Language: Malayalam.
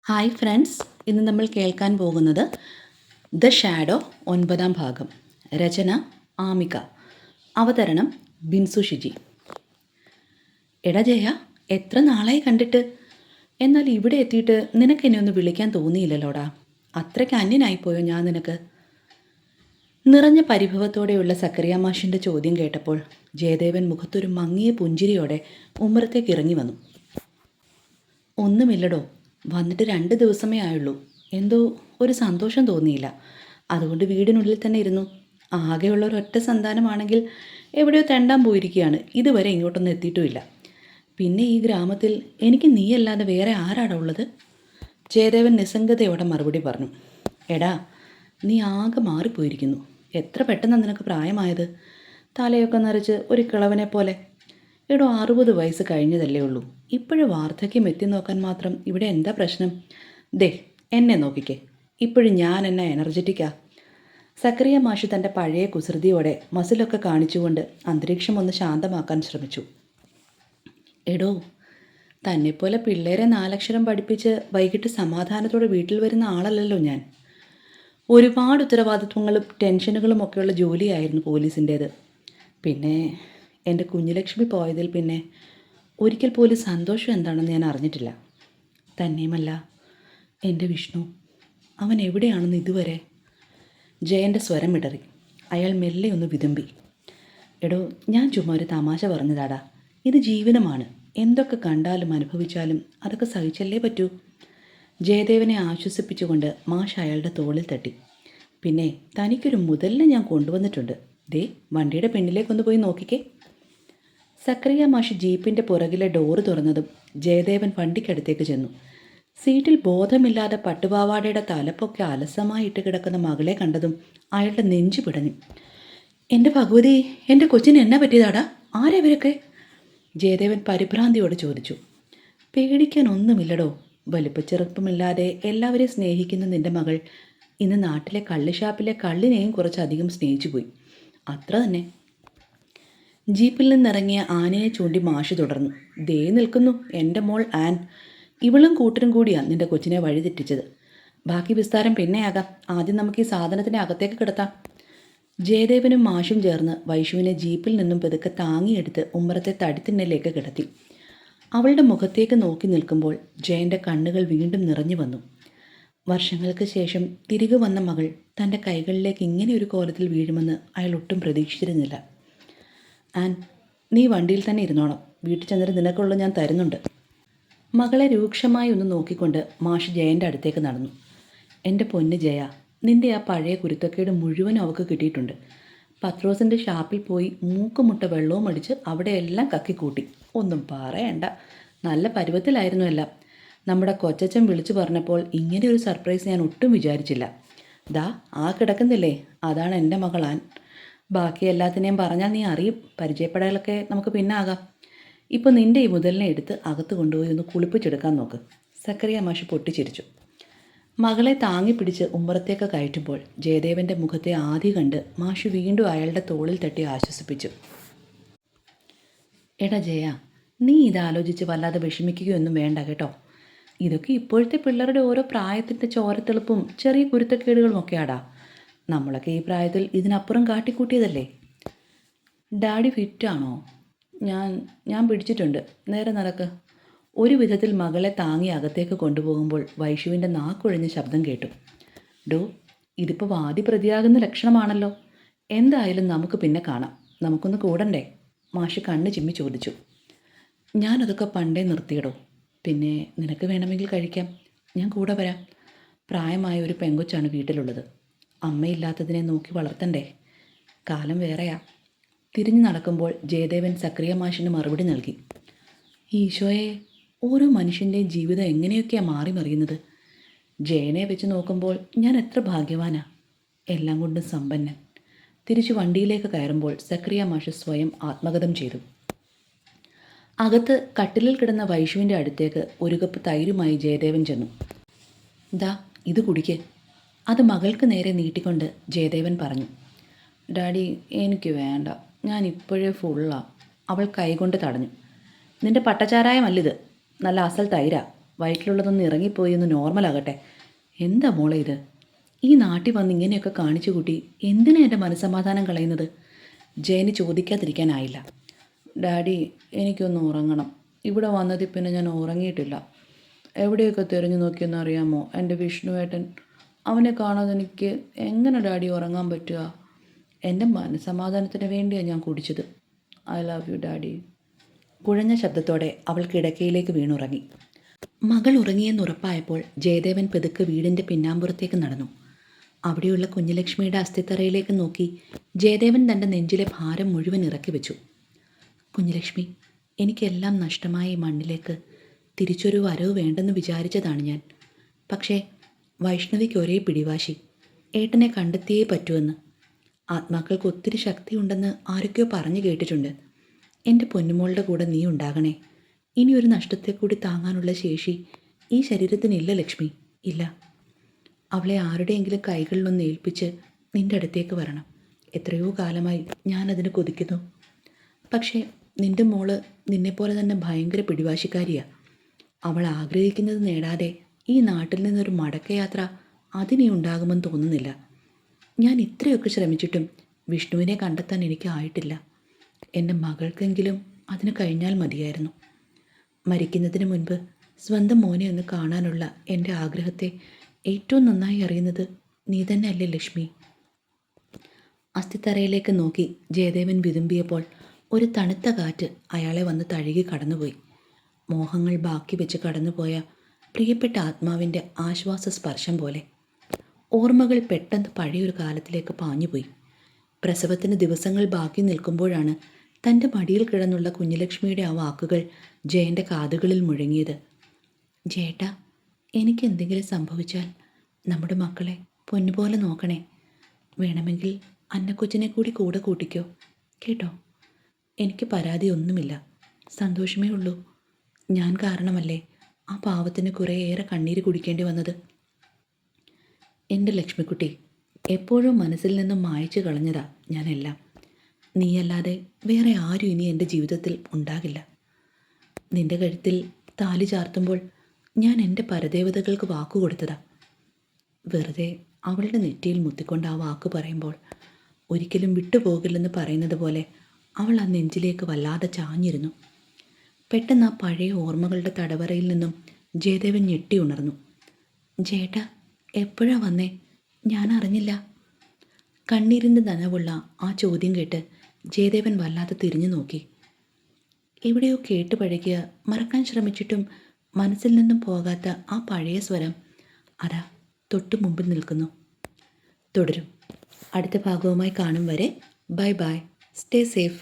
ഹായ് ഫ്രണ്ട്സ്, ഇന്ന് നമ്മൾ കേൾക്കാൻ പോകുന്നത് ദ ഷാഡോ 9-ാം ഭാഗം. രചന ആമിക. അവതരണം ബിൻസു ഷിജി. എടാ ജയ, എത്ര നാളായി കണ്ടിട്ട്. എന്നാൽ ഇവിടെ എത്തിയിട്ട് നിനക്ക് എന്നെ ഒന്ന് വിളിക്കാൻ തോന്നിയില്ലല്ലോടാ. അത്രയ്ക്ക് അന്യനായിപ്പോയോ ഞാൻ നിനക്ക്? നിറഞ്ഞ പരിഭവത്തോടെയുള്ള സക്കറിയ മാഷിൻ്റെ ചോദ്യം കേട്ടപ്പോൾ ജയദേവൻ മുഖത്തൊരു മങ്ങിയ പുഞ്ചിരിയോടെ ഉമ്മറത്തേക്ക് ഇറങ്ങി വന്നു. ഒന്നുമില്ലടോ, വന്നിട്ട് 2 ദിവസമേ ആയുള്ളൂ. എന്തോ ഒരു സന്തോഷം തോന്നിയില്ല. അതുകൊണ്ട് വീടിനുള്ളിൽ തന്നെ ഇരുന്നു. ആകെയുള്ള ഒരൊറ്റ സന്താനമാണെങ്കിൽ എവിടെയോ തെണ്ടാൻ പോയിരിക്കുകയാണ്. ഇതുവരെ ഇങ്ങോട്ടൊന്നും എത്തിയിട്ടുമില്ല. പിന്നെ ഈ ഗ്രാമത്തിൽ എനിക്ക് നീയല്ലാതെ വേറെ ആരാടാ ഉള്ളത്? ജയദേവൻ നിസ്സംഗതയോടെ മറുപടി പറഞ്ഞു. എടാ, നീ ആകെ മാറിപ്പോയിരിക്കുന്നു. എത്ര പെട്ടെന്നാണ് നിനക്ക് പ്രായമായത്. തലയൊക്കെ നരച്ച് ഒരു കിളവനെ പോലെ. എടോ, 60 വയസ്സ് കഴിഞ്ഞതല്ലേ ഉള്ളൂ. ഇപ്പോഴും വാർദ്ധക്യം എത്തി നോക്കാൻ മാത്രം ഇവിടെ എന്താ പ്രശ്നം? ദേ, എന്നെ നോക്കിക്കേ. ഇപ്പോഴും ഞാൻ എന്നെ എനർജറ്റിക്കാ. സക്കറിയ മാഷ് തൻ്റെ പഴയ കുസൃതിയോടെ മസിലൊക്കെ കാണിച്ചുകൊണ്ട് അന്തരീക്ഷം ഒന്ന് ശാന്തമാക്കാൻ ശ്രമിച്ചു. എടോ, തന്നെപ്പോലെ പിള്ളേരെ 4 അക്ഷരം പഠിപ്പിച്ച് വൈകിട്ട് സമാധാനത്തോടെ വീട്ടിൽ വരുന്ന ആളല്ലല്ലോ ഞാൻ. ഒരുപാട് ഉത്തരവാദിത്വങ്ങളും ടെൻഷനുകളും ഒക്കെയുള്ള ജോലിയായിരുന്നു പോലീസിൻ്റേത്. പിന്നെ എൻ്റെ കുഞ്ഞുലക്ഷ്മി പോയതിൽ പിന്നെ ഒരിക്കൽ പോലും സന്തോഷം എന്താണെന്ന് ഞാൻ അറിഞ്ഞിട്ടില്ല. തന്നെയുമല്ല, എൻ്റെ വിഷ്ണു, അവൻ എവിടെയാണെന്ന് ഇതുവരെ? ജയൻ്റെ സ്വരം ഇടറി. അയാൾ മെല്ലെ ഒന്ന് വിതുമ്പി. എടോ, ഞാൻ ചുമ്മാ ഒരു തമാശ പറഞ്ഞതാടാ. ഇത് ജീവനമാണ്. എന്തൊക്കെ കണ്ടാലും അനുഭവിച്ചാലും അതൊക്കെ സഹിച്ചല്ലേ പറ്റൂ. ജയദേവനെ ആശ്വസിപ്പിച്ചുകൊണ്ട് മാഷ് അയാളുടെ തോളിൽ തട്ടി. പിന്നെ തനിക്കൊരു മുതലിനെ ഞാൻ കൊണ്ടുവന്നിട്ടുണ്ട്. ദേ, വണ്ടിയുടെ പിന്നിലേക്കൊന്ന് പോയി നോക്കിക്കേ. സക്കറിയ മാഷ് ജീപ്പിൻ്റെ പുറകിലെ ഡോറ് തുറന്നതും ജയദേവൻ വണ്ടിക്കടുത്തേക്ക് ചെന്നു. സീറ്റിൽ ബോധമില്ലാതെ പട്ടുപാവാടയുടെ തലപ്പൊക്കെ അലസമായിട്ട് കിടക്കുന്ന മകളെ കണ്ടതും അയാളുടെ നെഞ്ചു പിടഞ്ഞു. എൻ്റെ ഭഗവതി, എൻ്റെ കൊച്ചിന് എന്നാ പറ്റിയതാടാ? ആരാ ഇവരൊക്കെ? ജയദേവൻ പരിഭ്രാന്തിയോട് ചോദിച്ചു. പേടിക്കാൻ ഒന്നുമില്ലടോ. വലിപ്പച്ചെറുപ്പമില്ലാതെ എല്ലാവരെയും സ്നേഹിക്കുന്ന നിൻ്റെ മകൾ ഇന്ന് നാട്ടിലെ കള്ളുഷാപ്പിലെ കള്ളിനെയും കുറച്ചധികം സ്നേഹിച്ചു പോയി. അത്ര തന്നെ. ജീപ്പിൽ നിന്നിറങ്ങിയ ആനയെ ചൂണ്ടി മാഷ് തുടർന്നു. ദേ നിൽക്കുന്നു എൻ്റെ മോൾ ആൻ. ഇവളും കൂട്ടരും കൂടിയാണ് നിൻ്റെ കൊച്ചിനെ വഴിതെറ്റിച്ചത്. ബാക്കി വിസ്താരം പിന്നെയാകാം. ആദ്യം നമുക്ക് ഈ സാധനത്തിനെ അകത്തേക്ക് കിടത്താം. ജയദേവനും മാഷും ചേർന്ന് വൈഷുവിനെ ജീപ്പിൽ നിന്നും പതുക്കെ താങ്ങിയെടുത്ത് ഉമ്മറത്തെ തടിത്തിണ്ണയിലേക്ക് കിടത്തി. അവളുടെ മുഖത്തേക്ക് നോക്കി നിൽക്കുമ്പോൾ ജയൻ്റെ കണ്ണുകൾ വീണ്ടും നിറഞ്ഞു വന്നു. വർഷങ്ങൾക്ക് ശേഷം തിരികെ വന്ന മകൾ തൻ്റെ കൈകളിലേക്ക് ഇങ്ങനെ ഒരു കോലത്തിൽ വീഴുമെന്ന് അയാൾ ഒട്ടും പ്രതീക്ഷിച്ചിരുന്നില്ല. ആൻ, നീ വണ്ടിയിൽ തന്നെ ഇരുന്നോണം. വീട്ടിൽ ചെന്നിട്ട് നിനക്കുള്ള ഞാൻ തരുന്നുണ്ട്. മകളെ രൂക്ഷമായി ഒന്ന് നോക്കിക്കൊണ്ട് മാഷ് ജയൻ്റെ അടുത്തേക്ക് നടന്നു. എൻ്റെ പൊന്ന് ജയ, നിൻ്റെ ആ പഴയ കുരുത്തക്കേട് മുഴുവനും അവൾക്ക് കിട്ടിയിട്ടുണ്ട്. പത്രോസിൻ്റെ ഷാപ്പിൽ പോയി മൂക്കുമുട്ട വെള്ളവും അടിച്ച് അവിടെയെല്ലാം കക്കിക്കൂട്ടി. ഒന്നും പറയണ്ട, നല്ല പരുവത്തിലായിരുന്നു എല്ലാം. നമ്മുടെ കൊച്ചച്ചൻ വിളിച്ചു പറഞ്ഞപ്പോൾ ഇങ്ങനെ ഒരു സർപ്രൈസ് ഞാൻ ഒട്ടും വിചാരിച്ചില്ല. ദാ ആ കിടക്കുന്നില്ലേ, അതാണ് എൻ്റെ മകൾ ആൻ. ബാക്കി എല്ലാത്തിനെയും പറഞ്ഞാൽ നീ അറിയും. പരിചയപ്പെടലൊക്കെ നമുക്ക് പിന്നെ ആകാം. ഇപ്പോൾ നിൻ്റെ ഈ മുതലിനെ എടുത്ത് അകത്ത് കൊണ്ടുപോയി ഒന്ന് കുളിപ്പിച്ചെടുക്കാൻ നോക്ക്. സക്കറിയ മാഷ് പൊട്ടിച്ചിരിച്ചു. മകളെ താങ്ങി പിടിച്ച് ഉമ്മറത്തേക്ക് കയറ്റുമ്പോൾ ജയദേവൻ്റെ മുഖത്തെ ആദ്യ കണ്ട് മാഷ് വീണ്ടും അയാളുടെ തോളിൽ തട്ടി ആശ്വസിപ്പിച്ചു. എടാ ജയ, നീ ഇതാലോചിച്ച് വല്ലാതെ വിഷമിക്കുകയൊന്നും വേണ്ട കേട്ടോ. ഇതൊക്കെ ഇപ്പോഴത്തെ പിള്ളേരുടെ ഓരോ പ്രായത്തിൻ്റെ ചോരത്തെളുപ്പും ചെറിയ കുരുത്തക്കേടുകളും ഒക്കെയാടാ. നമ്മളൊക്കെ ഈ പ്രായത്തിൽ ഇതിനപ്പുറം കാട്ടിക്കൂട്ടിയതല്ലേ. ഡാഡി ഫിറ്റാണോ? ഞാൻ പിടിച്ചിട്ടുണ്ട്. നേരെ നടക്ക്. ഒരു വിധത്തിൽ മകളെ താങ്ങി അകത്തേക്ക് കൊണ്ടുപോകുമ്പോൾ വൈഷുവിൻ്റെ നാക്കൊഴിഞ്ഞ ശബ്ദം കേട്ടു. ഡോ, ഇതിപ്പോൾ വാദി പ്രതിയാകുന്ന ലക്ഷണമാണല്ലോ. എന്തായാലും നമുക്ക് പിന്നെ കാണാം. നമുക്കൊന്ന് കൂടണ്ടേ? മാഷ് കണ്ണ് ചിമ്മി ചോദിച്ചു. ഞാനതൊക്കെ പണ്ടേ നിർത്തിയിടോ. പിന്നെ നിനക്ക് വേണമെങ്കിൽ കഴിക്കാം. ഞാൻ കൂടെ വരാം. പ്രായമായ ഒരു പെങ്കൊച്ചാണ് വീട്ടിലുള്ളത്. അമ്മയില്ലാത്തതിനെ നോക്കി വളർത്തണ്ടേ. കാലം വേറെയാ. തിരിഞ്ഞു നടക്കുമ്പോൾ ജയദേവൻ സക്കറിയ മാഷിന് മറുപടി നൽകി. ഈശോയെ, ഓരോ മനുഷ്യൻ്റെയും ജീവിതം എങ്ങനെയൊക്കെയാണ് മാറി മറിയുന്നത്. ജയനെ വെച്ച് നോക്കുമ്പോൾ ഞാൻ എത്ര ഭാഗ്യവാനാ. എല്ലാം കൊണ്ടും സമ്പന്നൻ. തിരിച്ചു വണ്ടിയിലേക്ക് കയറുമ്പോൾ സക്കറിയ മാഷ് സ്വയം ആത്മഗതം ചെയ്തു. അകത്ത് കട്ടിലിൽ കിടന്ന വൈഷുവിൻ്റെ അടുത്തേക്ക് ഒരു കപ്പ് തൈരുമായി ജയദേവൻ ചെന്നു. ദാ ഇത് കുടിക്ക്. അത് മകൾക്ക് നേരെ നീട്ടിക്കൊണ്ട് ജയദേവൻ പറഞ്ഞു. ഡാഡി, എനിക്ക് വേണ്ട. ഞാൻ ഇപ്പോഴേ ഫുള്ളാ. അവൾ കൈകൊണ്ട് തടഞ്ഞു. നിൻ്റെ പട്ടച്ചാരായമല്ലിത്, നല്ല അസൽ തൈരാ. വയറ്റിലുള്ളതൊന്ന് ഇറങ്ങിപ്പോയി ഒന്ന് നോർമലാകട്ടെ. എന്താ മോളെ ഇത്? ഈ നാട്ടിൽ വന്ന് ഇങ്ങനെയൊക്കെ കാണിച്ചു കൂട്ടി എന്തിനാ എൻ്റെ മനസ്സമാധാനം കളയുന്നത്? ജയന് ചോദിക്കാതിരിക്കാനായില്ല. ഡാഡി, എനിക്കൊന്ന് ഉറങ്ങണം. ഇവിടെ വന്നതിൽ പിന്നെ ഞാൻ ഉറങ്ങിയിട്ടില്ല. എവിടെയൊക്കെ തിരഞ്ഞു നോക്കിയെന്ന് അറിയാമോ എൻ്റെ വിഷ്ണുവേട്ടൻ? അവനെ കാണാതെ എനിക്ക് എങ്ങനെ ഡാഡി ഉറങ്ങാൻ പറ്റുക? എൻ്റെ മനസ്സമാധാനത്തിന് വേണ്ടിയാണ് ഞാൻ കുടിച്ചത്. I love you daddy. കുഴഞ്ഞ ശബ്ദത്തോടെ അവൾ കിടക്കയിലേക്ക് വീണുറങ്ങി. മകൾ ഉറങ്ങിയെന്നുറപ്പായപ്പോൾ ജയദേവൻ പെതുക്കെ വീടിൻ്റെ പിന്നാമ്പുറത്തേക്ക് നടന്നു. അവിടെയുള്ള കുഞ്ഞുലക്ഷ്മിയുടെ അസ്ഥിത്തറയിലേക്ക് നോക്കി ജയദേവൻ തൻ്റെ നെഞ്ചിലെ ഭാരം മുഴുവൻ ഇറക്കി വെച്ചു. കുഞ്ഞുലക്ഷ്മി, എനിക്കെല്ലാം നഷ്ടമായ ഈ മണ്ണിലേക്ക് തിരിച്ചൊരു വരവ് വേണ്ടെന്ന് വിചാരിച്ചതാണ് ഞാൻ. പക്ഷേ വൈഷ്ണവിക്ക് ഒരേ പിടിവാശി, ഏട്ടനെ കണ്ടെത്തിയേ പറ്റുമെന്ന്. ആത്മാക്കൾക്ക് ഒത്തിരി ശക്തിയുണ്ടെന്ന് ആരൊക്കെയോ പറഞ്ഞു കേട്ടിട്ടുണ്ട്. എൻ്റെ പൊന്നുമോളുടെ കൂടെ നീ ഉണ്ടാകണേ. ഇനി ഒരു നഷ്ടത്തെ കൂടി താങ്ങാനുള്ള ശേഷി ഈ ശരീരത്തിനില്ല ലക്ഷ്മി, ഇല്ല. അവളെ ആരുടെയെങ്കിലും കൈകളിലൊന്ന് ഏൽപ്പിച്ച് നിൻ്റെ അടുത്തേക്ക് വരണം. എത്രയോ കാലമായി ഞാനതിന് കൊതിക്കുന്നു. പക്ഷേ നിൻ്റെ മോള് നിന്നെപ്പോലെ തന്നെ ഭയങ്കര പിടിവാശിക്കാരിയാണ്. അവൾ ആഗ്രഹിക്കുന്നത് നേടാതെ ഈ നാട്ടിൽ നിന്നൊരു മടക്കയാത്ര അതിനി ഉണ്ടാകുമെന്ന് തോന്നുന്നില്ല. ഞാൻ ഇത്രയൊക്കെ ശ്രമിച്ചിട്ടും വിഷ്ണുവിനെ കണ്ടെത്താൻ എനിക്ക് ആയിട്ടില്ല. എൻ്റെ മകൾക്കെങ്കിലും അതിന് കഴിഞ്ഞാൽ മതിയായിരുന്നു. മരിക്കുന്നതിന് മുൻപ് സ്വന്തം മോനെ ഒന്ന് കാണാനുള്ള എൻ്റെ ആഗ്രഹത്തെ ഏറ്റവും നന്നായി അറിയുന്നത് നീ തന്നെ അല്ലേ ലക്ഷ്മി? അസ്ഥിത്തറയിലേക്ക് നോക്കി ജയദേവൻ വിതുമ്പിയപ്പോൾ ഒരു തണുത്ത കാറ്റ് അയാളെ വന്ന് തഴുകി കടന്നുപോയി. മോഹങ്ങൾ ബാക്കി വെച്ച് കടന്നുപോയ പ്രിയപ്പെട്ട ആത്മാവിൻ്റെ ആശ്വാസ സ്പർശം പോലെ. ഓർമ്മകൾ പെട്ടെന്ന് പഴയൊരു കാലത്തിലേക്ക് പാഞ്ഞുപോയി. പ്രസവത്തിന് ദിവസങ്ങൾ ബാക്കി നിൽക്കുമ്പോഴാണ് തൻ്റെ മടിയിൽ കിടന്നുള്ള കുഞ്ഞുലക്ഷ്മിയുടെ ആ വാക്കുകൾ ജയൻ്റെ കാതുകളിൽ മുഴങ്ങിയത്. ജയേട്ടാ, എനിക്കെന്തെങ്കിലും സംഭവിച്ചാൽ നമ്മുടെ മക്കളെ പൊന്നുപോലെ നോക്കണേ. വേണമെങ്കിൽ അന്നക്കൊച്ചിനെ കൂടി കൂടെ കൂട്ടിക്കോ കേട്ടോ. എനിക്ക് പരാതിയൊന്നുമില്ല, സന്തോഷമേ ഉള്ളൂ. ഞാൻ കാരണമല്ലേ ആ പാവത്തിന് കുറേയേറെ കണ്ണീര് കുടിക്കേണ്ടി വന്നത്. എൻ്റെ ലക്ഷ്മിക്കുട്ടി, എപ്പോഴും മനസ്സിൽ നിന്നും മായ്ച്ചു കളഞ്ഞതാ ഞാനെല്ലാം. നീയല്ലാതെ വേറെ ആരും ഇനി എൻ്റെ ജീവിതത്തിൽ ഉണ്ടാകില്ല. നിൻ്റെ കഴുത്തിൽ താലി ചാർത്തുമ്പോൾ ഞാൻ എൻ്റെ പരദേവതകൾക്ക് വാക്കു കൊടുത്തതാ. വെറുതെ അവളുടെ നെറ്റിയിൽ മുത്തിക്കൊണ്ട് ആ വാക്ക് പറയുമ്പോൾ ഒരിക്കലും വിട്ടുപോകില്ലെന്ന് പറയുന്നത് പോലെ അവൾ ആ നെഞ്ചിലേക്ക് വല്ലാതെ ചാഞ്ഞിരുന്നു. പെട്ടെന്ന് ആ പഴയ ഓർമ്മകളുടെ തടവറയിൽ നിന്നും ജയദേവൻ ഞെട്ടി ഉണർന്നു. ജേട്ടാ, എപ്പോഴാ വന്നേ? ഞാൻ അറിഞ്ഞില്ല. കണ്ണീരിൻ്റെ നനവുള്ള ആ ചോദ്യം കേട്ട് ജയദേവൻ വല്ലാതെ തിരിഞ്ഞു നോക്കി. എവിടെയോ കേട്ട് പഴകിയ, മറക്കാൻ ശ്രമിച്ചിട്ടും മനസ്സിൽ നിന്നും പോകാത്ത ആ പഴയ സ്വരം അതാ തൊട്ടു മുമ്പിൽ നിൽക്കുന്നു. തുടരും. അടുത്ത ഭാഗവുമായി കാണും വരെ ബൈ ബൈ. Stay safe.